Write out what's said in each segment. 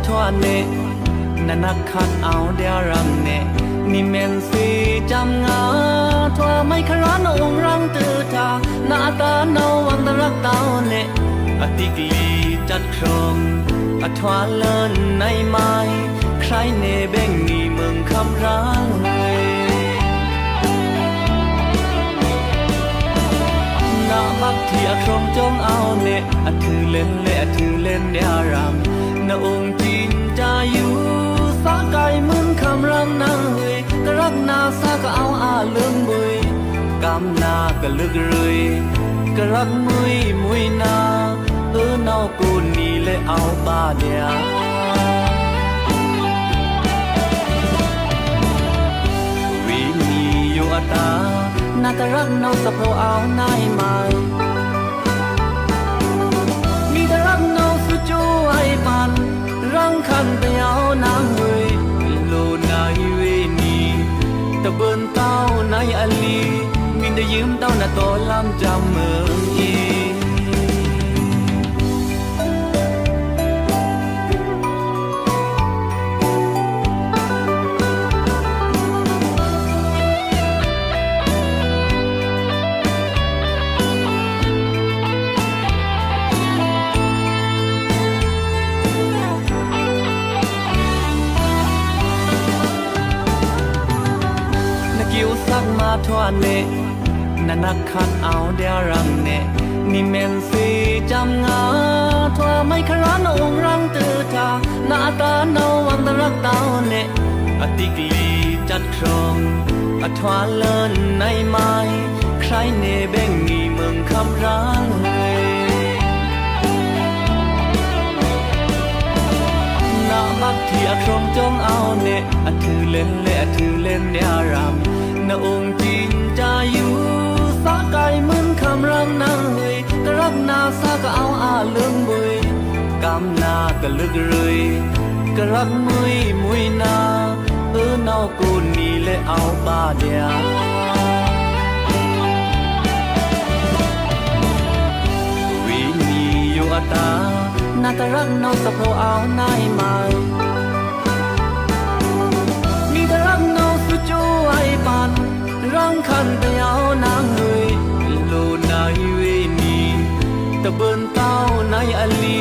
ทั่วเนนันักขัดเอาเดียรังเนนี่เมนสีจำงาทั่วไม่คราโนองรังตือทาหน้าตาเนาวังตรักเต้าเนอติกลีจัดครองอทวาเลินในไม้ใครเนเบ่งนี่เมืองคำรังนาบักที่อครมจงเอาเนอถือเล่นเละถือเล่นเดียรังนาองค์จีนจะอยู่สาไก่มึงคำรังนางเฮยกรักนาสาก็เอาอาเลื่องบุยกำนาก็ลึกเลยกรักมุยมุยนาเนากูนี่เลยเอาบาเดียวินีอยู่อัตานาตรักเนาสะโพเอานายไม้มีตรักเนาสุจูไอปันรังคันไปเอานางเฮยโลนายเวนีตะเบินเต้านายอลีมินได้ยืมเต้านาโตลำจำเมืองอีกิวสักมาทั่วเนนันักขัดเอาเดียรังเนนี่เมนสีจำงาทั่วไม่คราโนองรังตือทาหน้าตาเนาวังตรักเต้าเนอติกลีจัดครองอทวาเลินในไม้ใครเนเบ่งนี่เมืองคำรังนาบักที่อครมจงเอาเนอถือเล่นเละถือเล่นเดียรังนาองค์จีนจะอยู่สาไก่มึงคำรังนางเฮยกรักนาสาก็เอาอาเลื่องบุยกำนาก็ลึกเลยกรักมุยมุยนาเนากูนี่เลยเอาบาเดียวินีอยู่อัตานาตรักเนาสะโพเอานายไม้มีตรักเนาสุจูไอปันรังคันไปเอานางเฮยโลนายเวนีตะเบินเต้านายอลี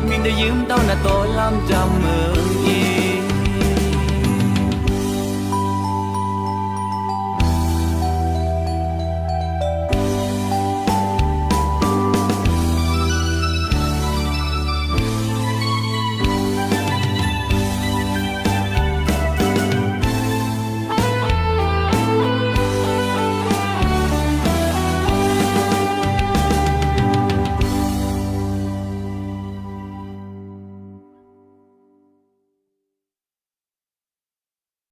มินได้ยืมเต้านาโตลำจำเมืองอี